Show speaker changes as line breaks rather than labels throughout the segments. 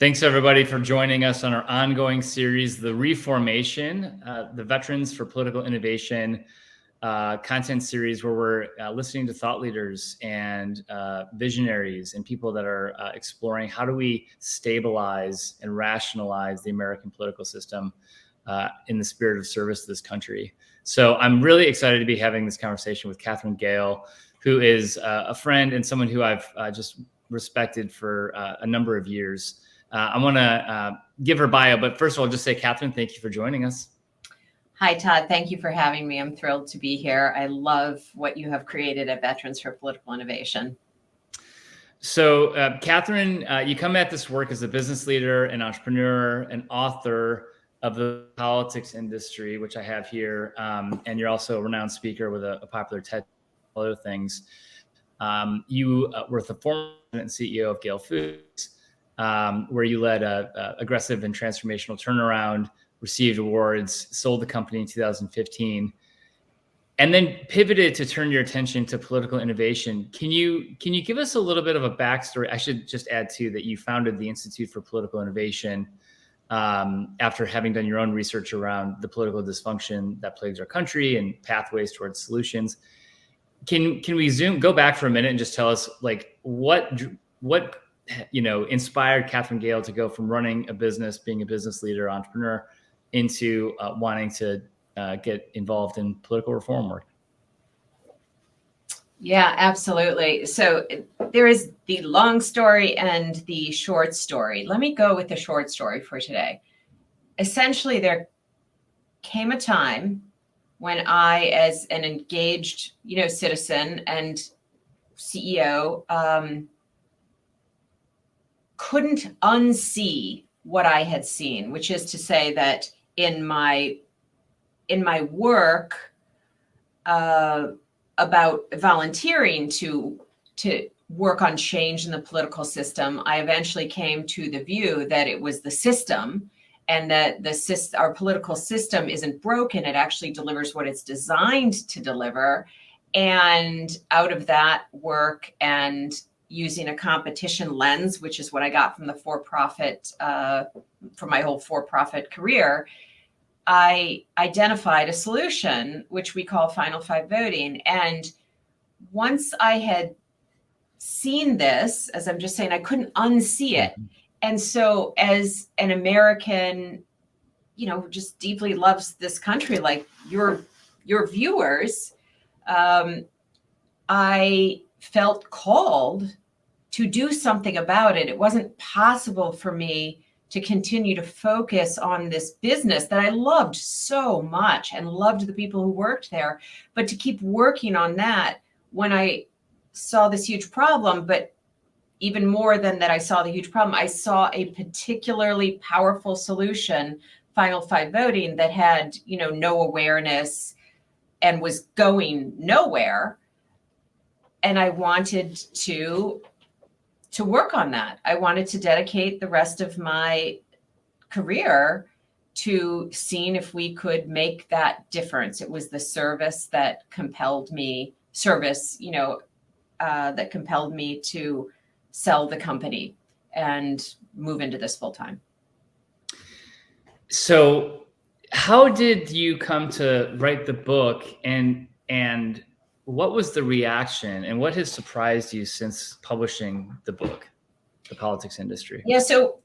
Thanks, everybody, for joining us on our ongoing series, The Reformation, the Veterans for Political Innovation content series, where we're listening to thought leaders and visionaries and people that are exploring how do we stabilize and rationalize the American political system in the spirit of service to this country. So I'm really excited to be having this conversation with Katherine Gehl, who is a friend and someone who I've just respected for a number of years. I want to give her bio, but first of all, just say, Katherine, thank you for joining us.
Hi, Todd. Thank you for having me. I'm thrilled to be here. I love what you have created at Veterans for Political Innovation.
So, Katherine, you come at this work as a business leader, an entrepreneur, an author of the politics industry, which I have here, and you're also a renowned speaker with a popular TED, other things. You were the former and CEO of Gehl Foods, where you led a aggressive and transformational turnaround, received awards, sold the company in 2015, and then pivoted to turn your attention to political innovation. Can you give us a little bit of a backstory? I should just add too that you founded the Institute for Political Innovation after having done your own research around the political dysfunction that plagues our country and pathways towards solutions. Can we go back for a minute and just tell us, like, what inspired Katherine Gehl to go from running a business, being a business leader, entrepreneur, into wanting to get involved in political reform work?
Yeah, absolutely. So there is the long story and the short story. Let me go with the short story for today. Essentially, there came a time when I, as an engaged, citizen and CEO, couldn't unsee what I had seen, which is to say that in my work about volunteering to work on change in the political system, I eventually came to the view that it was the system, and that our political system isn't broken. It actually delivers what it's designed to deliver. And out of that work, and using a competition lens, which is what I got from the for-profit, from my whole for-profit career, I identified a solution, which we call Final Five voting. And once I had seen this, as I'm just saying, I couldn't unsee it. And so as an American, who just deeply loves this country, like your viewers, I felt called to do something about it. It wasn't possible for me to continue to focus on this business that I loved so much and loved the people who worked there, but to keep working on that when I saw this huge problem. But even more than that, I saw the huge problem, I saw a particularly powerful solution, Final Five voting, that had, no awareness and was going nowhere. And I wanted to work on that. I wanted to dedicate the rest of my career to seeing if we could make that difference. It was the service that compelled me, that compelled me to sell the company and move into this full time.
So how did you come to write the book, and what was the reaction, and what has surprised you since publishing the book, The Politics Industry?
Yeah, so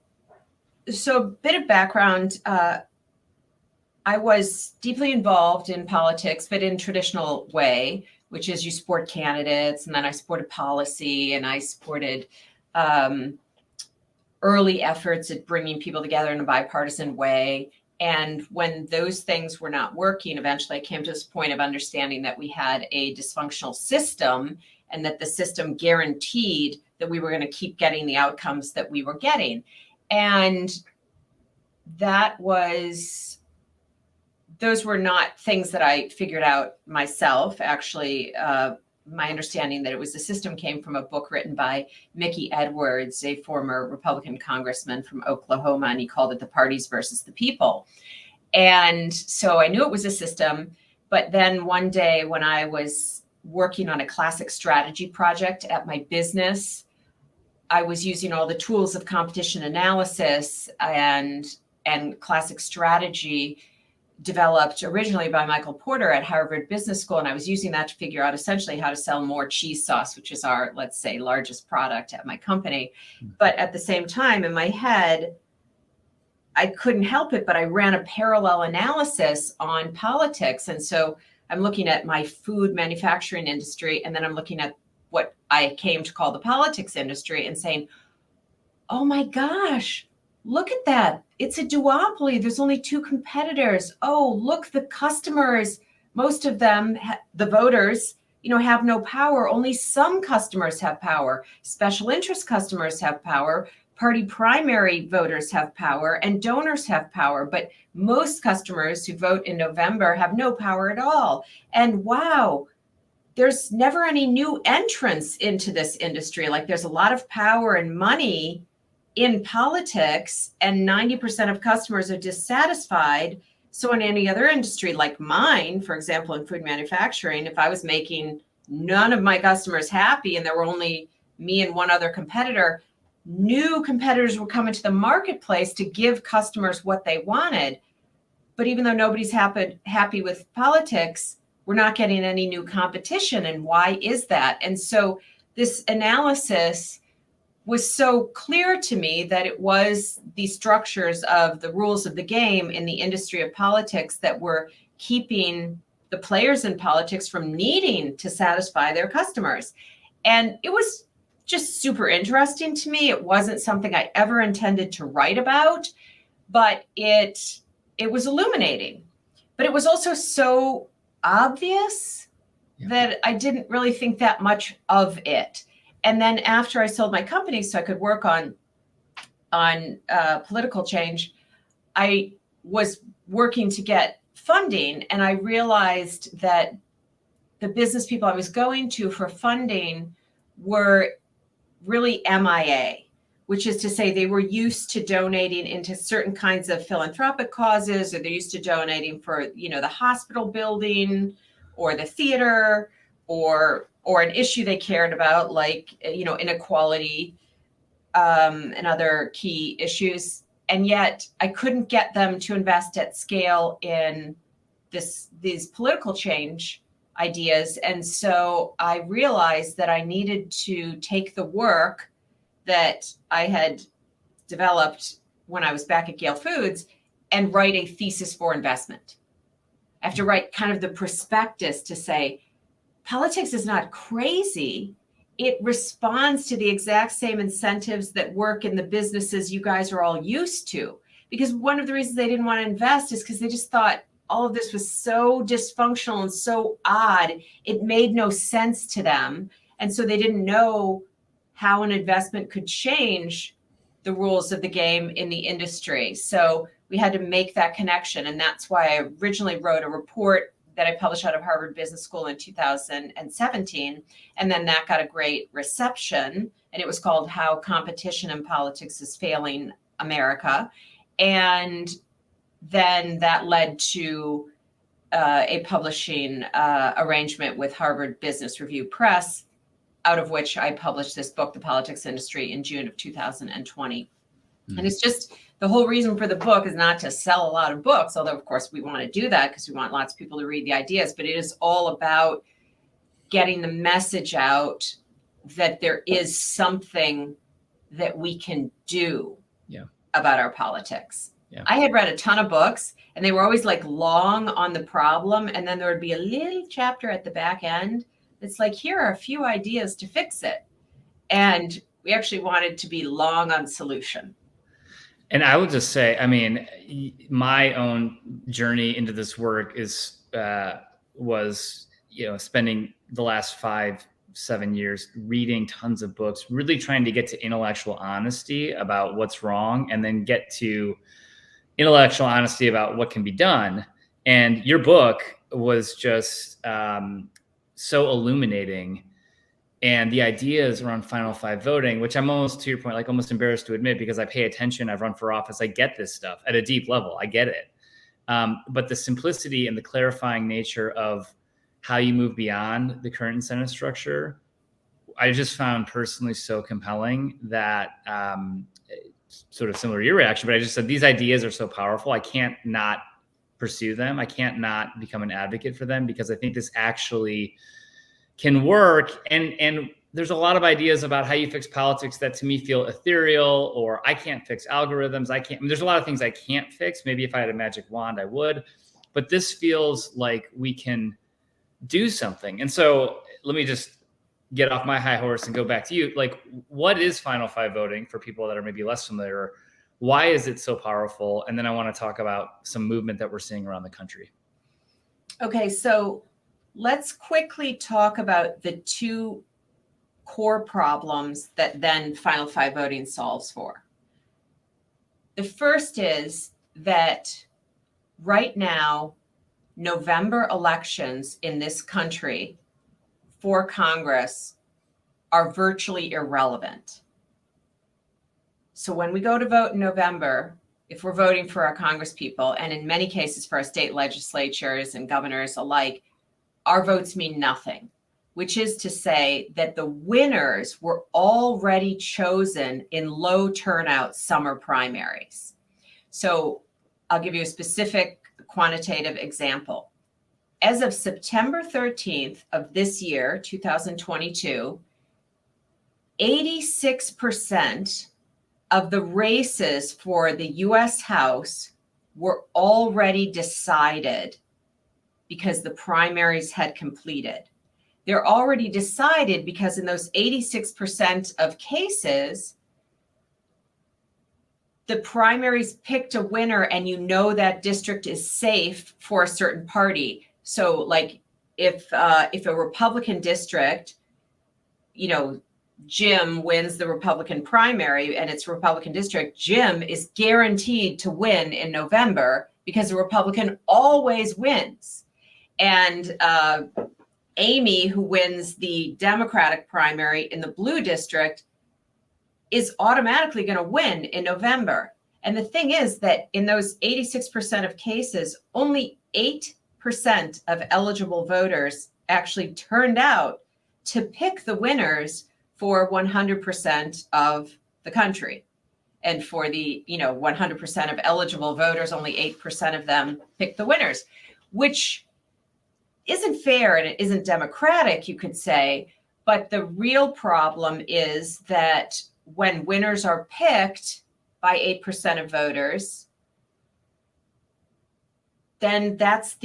a bit of background. I was deeply involved in politics, but in traditional way, which is you support candidates, and then I supported policy, and I supported early efforts at bringing people together in a bipartisan way. And when those things were not working, eventually I came to this point of understanding that we had a dysfunctional system, and that the system guaranteed that we were going to keep getting the outcomes that we were getting. And those were not things that I figured out myself. Actually, my understanding that it was the system came from a book written by Mickey Edwards, a former Republican congressman from Oklahoma, and he called it The Parties versus the People. And so I knew it was a system, but then one day when I was working on a classic strategy project at my business, I was using all the tools of competition analysis and classic strategy developed originally by Michael Porter at Harvard Business School. And I was using that to figure out essentially how to sell more cheese sauce, which is our, let's say, largest product at my company. But at the same time, in my head, I couldn't help it, but I ran a parallel analysis on politics. And so I'm looking at my food manufacturing industry, and then I'm looking at what I came to call the politics industry and saying, oh my gosh, look at that. It's a duopoly. There's only two competitors. Oh, look, the customers, most of them, the voters, have no power. Only some customers have power. Special interest customers have power. Party primary voters have power, and donors have power. But most customers who vote in November have no power at all. And wow, there's never any new entrants into this industry. Like, there's a lot of power and money in politics, and 90% of customers are dissatisfied. So in any other industry like mine, for example, in food manufacturing, if I was making none of my customers happy and there were only me and one other competitor, new competitors were coming to the marketplace to give customers what they wanted. But even though nobody's happy with politics, we're not getting any new competition. And why is that? And so this analysis was so clear to me that it was the structures of the rules of the game in the industry of politics that were keeping the players in politics from needing to satisfy their customers. And it was just super interesting to me. It wasn't something I ever intended to write about, but it was illuminating. But it was also so obvious that I didn't really think that much of it. And then after I sold my company so I could work on political change, I was working to get funding, and I realized that the business people I was going to for funding were really MIA, which is to say they were used to donating into certain kinds of philanthropic causes, or they're used to donating for, the hospital building or the theater, or an issue they cared about, like, inequality and other key issues. And yet I couldn't get them to invest at scale in these political change ideas. And so I realized that I needed to take the work that I had developed when I was back at Gehl Foods and write a thesis for investment. I have to write kind of the prospectus to say, politics is not crazy. It responds to the exact same incentives that work in the businesses you guys are all used to. Because one of the reasons they didn't want to invest is because they just thought all of this was so dysfunctional and so odd, it made no sense to them. And so they didn't know how an investment could change the rules of the game in the industry. So we had to make that connection. And that's why I originally wrote a report that I published out of Harvard Business School in 2017. And then that got a great reception. And it was called How Competition in Politics is Failing America. And then that led to a publishing arrangement with Harvard Business Review Press, out of which I published this book, The Politics Industry, in June of 2020. And it's just, the whole reason for the book is not to sell a lot of books, although of course we want to do that because we want lots of people to read the ideas, but it is all about getting the message out that there is something that we can do about our politics. I had read a ton of books, and they were always like long on the problem, and then there would be a little chapter at the back end that's like, here are a few ideas to fix it. And we actually wanted to be long on solution.
And I would just say, I mean, my own journey into this work was spending the last 5-7 years reading tons of books, really trying to get to intellectual honesty about what's wrong, and then get to intellectual honesty about what can be done. And your book was just so illuminating. And the ideas around Final Five voting, which I'm almost, to your point, like almost embarrassed to admit, because I pay attention, I've run for office, I get this stuff at a deep level, I get it. But the simplicity and the clarifying nature of how you move beyond the current incentive structure, I just found personally so compelling that sort of similar to your reaction, but I just said these ideas are so powerful. I can't not pursue them. I can't not become an advocate for them, because I think this actually can work. And there's a lot of ideas about how you fix politics that to me feel ethereal, or I can't fix algorithms. There's a lot of things I can't fix. Maybe if I had a magic wand, I would, but this feels like we can do something. And so let me just get off my high horse and go back to you. Like, what is Final Five voting for people that are maybe less familiar? Why is it so powerful? And then I want to talk about some movement that we're seeing around the country.
Okay, so let's quickly talk about the two core problems that then Final Five voting solves for. The first is that right now, November elections in this country for Congress are virtually irrelevant. So when we go to vote in November, if we're voting for our Congress people, and in many cases for our state legislatures and governors alike, our votes mean nothing, which is to say that the winners were already chosen in low turnout summer primaries. So I'll give you a specific quantitative example. As of September 13th of this year, 2022, 86% of the races for the US House were already decided because the primaries had completed. They're already decided because in those 86% of cases, the primaries picked a winner and you know that district is safe for a certain party. So like if a Republican district, Jim wins the Republican primary and it's a Republican district, Jim is guaranteed to win in November because the Republican always wins. And Amy, who wins the Democratic primary in the blue district, is automatically going to win in November. And the thing is that in those 86% of cases, only 8% of eligible voters actually turned out to pick the winners for 100% of the country. And for the 100% of eligible voters, only 8% of them picked the winners, which isn't fair and it isn't democratic, you could say. But the real problem is that when winners are picked by 8% of voters, then those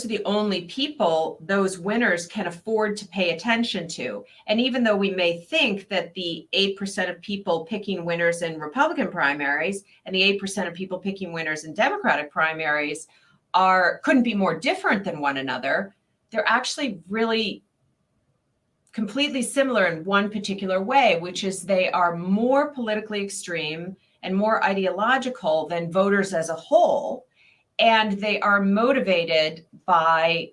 are the only people those winners can afford to pay attention to. And even though we may think that the 8% of people picking winners in Republican primaries and the 8% of people picking winners in Democratic primaries couldn't be more different than one another, they're actually really completely similar in one particular way, which is they are more politically extreme and more ideological than voters as a whole. And they are motivated by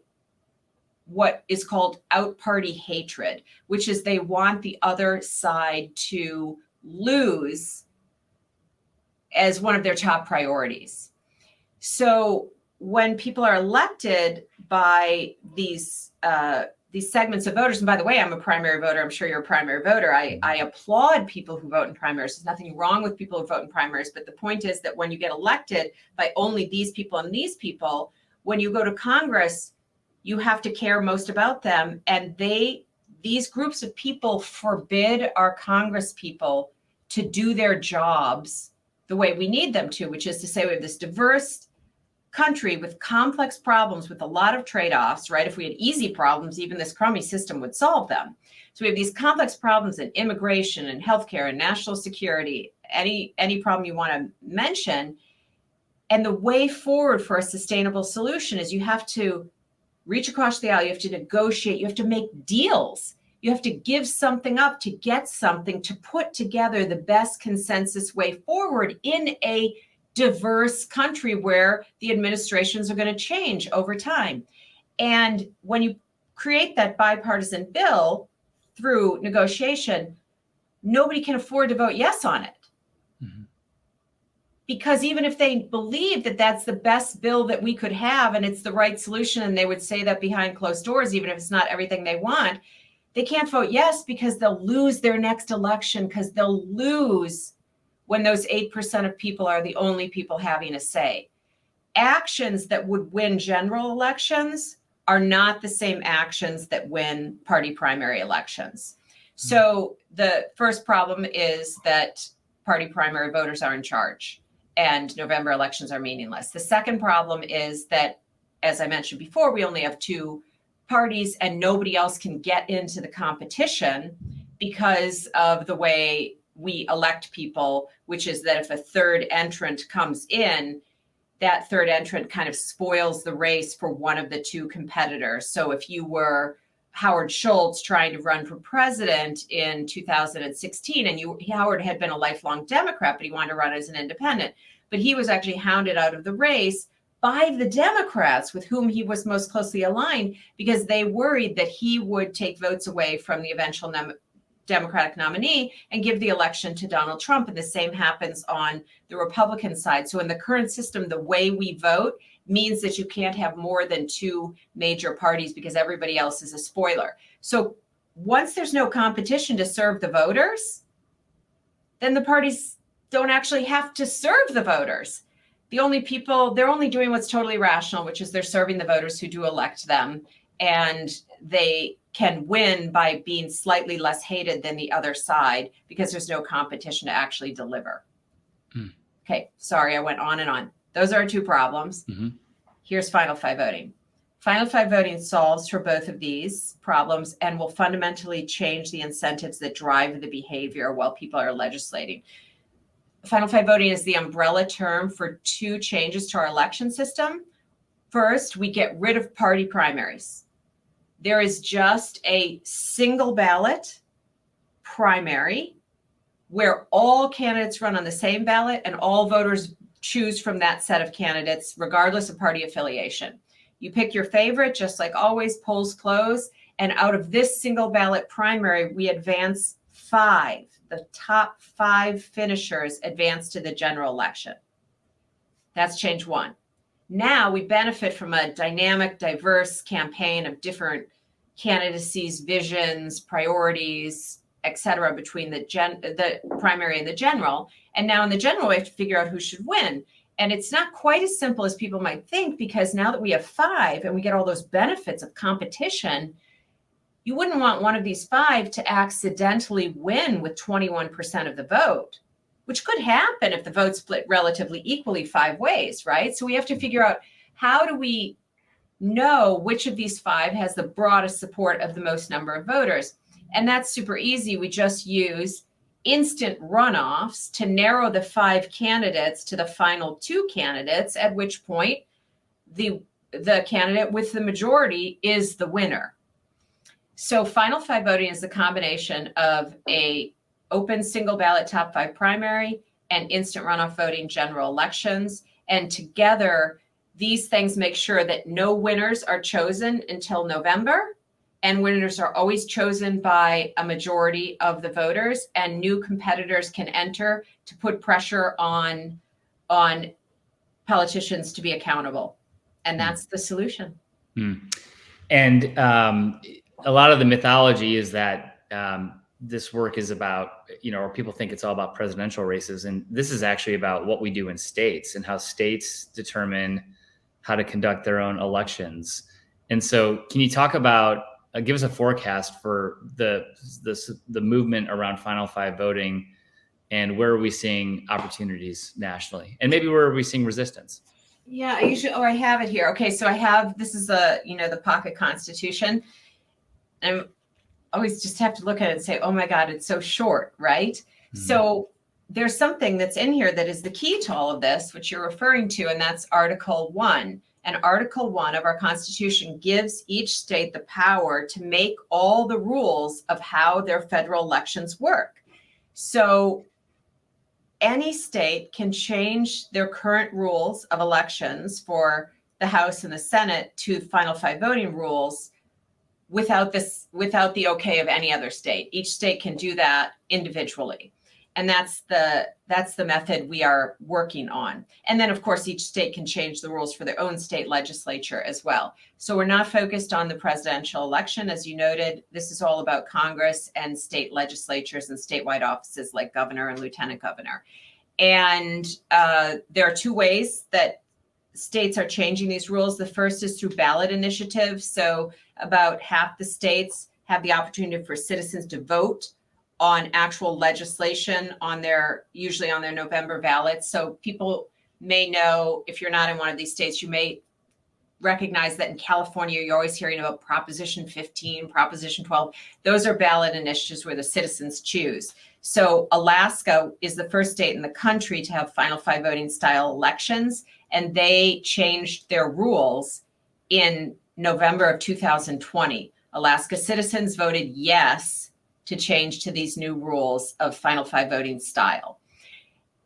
what is called out-party hatred, which is they want the other side to lose as one of their top priorities. So when people are elected by these segments of voters, and by the way, I'm a primary voter. I'm sure you're a primary voter. I applaud people who vote in primaries. There's nothing wrong with people who vote in primaries. But the point is that when you get elected by only these people and these people, when you go to Congress, you have to care most about them. And these groups of people forbid our Congress people to do their jobs the way we need them to, which is to say we have this diverse country with complex problems with a lot of trade-offs, right? If we had easy problems, even this crummy system would solve them. So we have these complex problems in immigration and healthcare and national security, any problem you want to mention. And the way forward for a sustainable solution is you have to reach across the aisle, you have to negotiate, you have to make deals. You have to give something up to get something, to put together the best consensus way forward in a diverse country where the administrations are going to change over time. And when you create that bipartisan bill through negotiation, nobody can afford to vote yes on it. Mm-hmm. Because even if they believe that that's the best bill that we could have and it's the right solution, and they would say that behind closed doors, even if it's not everything they want, They can't vote yes because they'll lose their next election, because they'll lose when those 8% of people are the only people having a say. Actions that would win general elections are not the same actions that win party primary elections. So the first problem is that party primary voters are in charge and November elections are meaningless. The second problem is that, as I mentioned before, we only have two parties and nobody else can get into the competition because of the way we elect people, which is that if a third entrant comes in, that third entrant kind of spoils the race for one of the two competitors. So if you were Howard Schultz trying to run for president in 2016, and Howard had been a lifelong Democrat, but he wanted to run as an independent, but he was actually hounded out of the race by the Democrats with whom he was most closely aligned, because they worried that he would take votes away from the eventual Democratic nominee and give the election to Donald Trump. And the same happens on the Republican side. So in the current system, the way we vote means that you can't have more than two major parties because everybody else is a spoiler. So once there's no competition to serve the voters, then the parties don't actually have to serve the voters. The only people, they're only doing what's totally rational, which is they're serving the voters who do elect them. And they can win by being slightly less hated than the other side because there's no competition to actually deliver. Okay, sorry, I went on and on. Those are our two problems. Here's Final Five voting. Final Five voting solves for both of these problems and will fundamentally change the incentives that drive the behavior while people are legislating. Final Five voting is the umbrella term for two changes to our election system. First, we get rid of party primaries. There is just a single ballot primary where all candidates run on the same ballot and all voters choose from that set of candidates, regardless of party affiliation. You pick your favorite, just like always, polls close. And out of this single ballot primary, we advance five. The top five finishers advance to the general election. That's change one. Now we benefit from a dynamic, diverse campaign of different candidacies, visions, priorities, et cetera, between the primary and the general. And now in the general, we have to figure out who should win. And it's not quite as simple as people might think, because now that we have five and we get all those benefits of competition, you wouldn't want one of these five to accidentally win with 21% of the vote, which could happen if the vote split relatively equally five ways, right? So we have to figure out, how do we know which of these five has the broadest support of the most number of voters? And that's super easy. We just use instant runoffs to narrow the five candidates to the final two candidates, at which point the candidate with the majority is the winner. So Final Five voting is the combination of a open single ballot top five primary and instant runoff voting general elections. And together, these things make sure that no winners are chosen until November, and winners are always chosen by a majority of the voters, and new competitors can enter to put pressure on politicians to be accountable. And that's the solution.
And a lot of the mythology is that this work is about, or people think it's all about presidential races. And this is actually about what we do in states and how states determine how to conduct their own elections. And so can you talk about, give us a forecast for the movement around Final Five voting, and where are we seeing opportunities nationally? And maybe where are we seeing resistance?
Yeah, I have it here. Okay, so I have, this is the pocket constitution. And I always just have to look at it and say, oh my God, it's so short, right? So there's something that's in here that is the key to all of this, which you're referring to, and that's Article 1. And Article 1 of our Constitution gives each state the power to make all the rules of how their federal elections work. So any state can change their current rules of elections for the House and the Senate to Final Five voting rules without the okay of any other state. Each state can do that individually. And that's the method we are working on. And then, of course, each state can change the rules for their own state legislature as well. So we're not focused on the presidential election. As you noted, this is all about Congress and state legislatures and statewide offices like governor and lieutenant governor. And there are two ways that states are changing these rules. The first is through ballot initiatives. So about half the states have the opportunity for citizens to vote on actual legislation usually on their November ballots. So people may know, if you're not in one of these states, you may recognize that in California, you're always hearing about Proposition 15, Proposition 12. Those are ballot initiatives where the citizens choose. So Alaska is the first state in the country to have Final Five voting style elections, and they changed their rules in November of 2020. Alaska citizens voted yes to change to these new rules of Final Five voting style.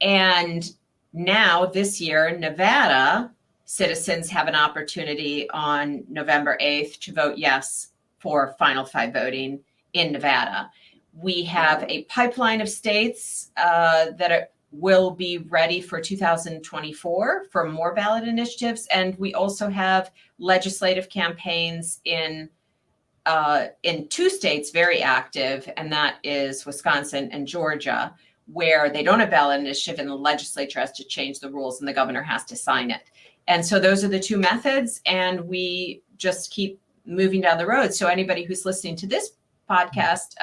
And now this year, Nevada citizens have an opportunity on November 8th to vote yes for Final Five voting in Nevada. We have a pipeline of states that will be ready for 2024 for more ballot initiatives. And we also have legislative campaigns in two states very active, and that is Wisconsin and Georgia, where they don't have ballot initiative and the legislature has to change the rules and the governor has to sign it. And so those are the two methods, and we just keep moving down the road. So anybody who's listening to this podcast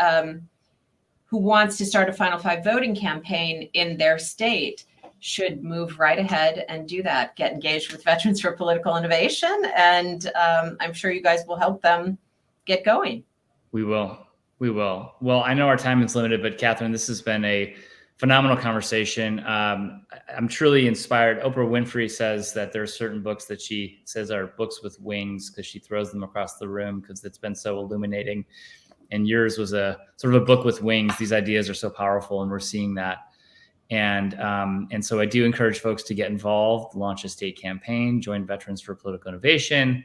who wants to start a Final Five voting campaign in their state should move right ahead and do that. Get engaged with Veterans for Political Innovation, and I'm sure you guys will help them get going.
We will. Well, I know our time is limited, but Katherine, this has been a phenomenal conversation. I'm truly inspired. Oprah Winfrey says that there are certain books that she says are books with wings because she throws them across the room because it's been so illuminating. And yours was a sort of a book with wings. These ideas are so powerful, and we're seeing that. And so I do encourage folks to get involved, launch a state campaign, join Veterans for Political Innovation.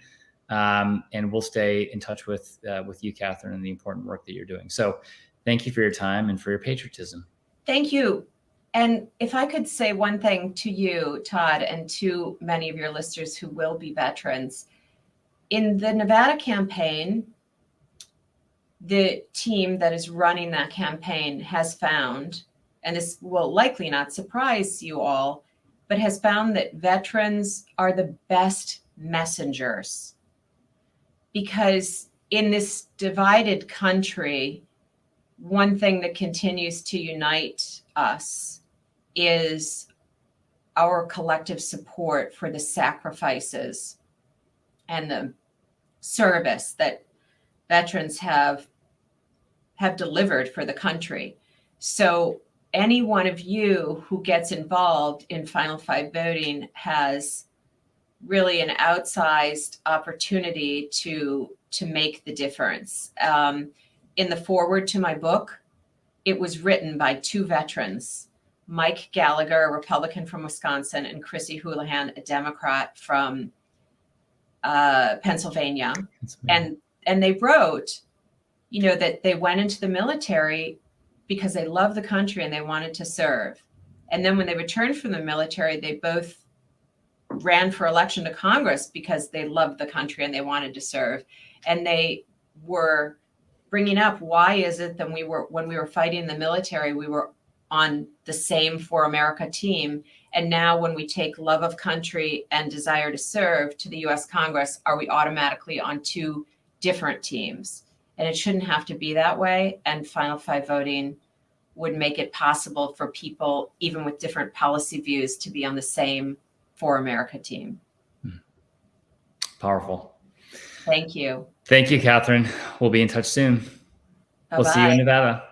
And we'll stay in touch with you, Katherine, and the important work that you're doing. So thank you for your time and for your patriotism.
Thank you. And if I could say one thing to you, Todd, and to many of your listeners who will be veterans, in the Nevada campaign, the team that is running that campaign has found, and this will likely not surprise you all, but has found that veterans are the best messengers. Because in this divided country, one thing that continues to unite us is our collective support for the sacrifices and the service that veterans have delivered for the country. So any one of you who gets involved in Final Five voting has really an outsized opportunity to make the difference. In the foreword to my book, it was written by two veterans, Mike Gallagher, a Republican from Wisconsin, and Chrissy Houlihan, a Democrat from Pennsylvania. And they wrote, that they went into the military because they loved the country and they wanted to serve. And then when they returned from the military, they both ran for election to Congress because they loved the country and they wanted to serve. And they were bringing up, why is it that when we were fighting in the military, we were on the same For America team. And now when we take love of country and desire to serve to the US Congress, are we automatically on two different teams? And it shouldn't have to be that way. And Final Five voting would make it possible for people, even with different policy views, to be on the same For America team.
Powerful.
Thank you.
Thank you, Katherine. We'll be in touch soon.
Bye-bye.
We'll see you in Nevada.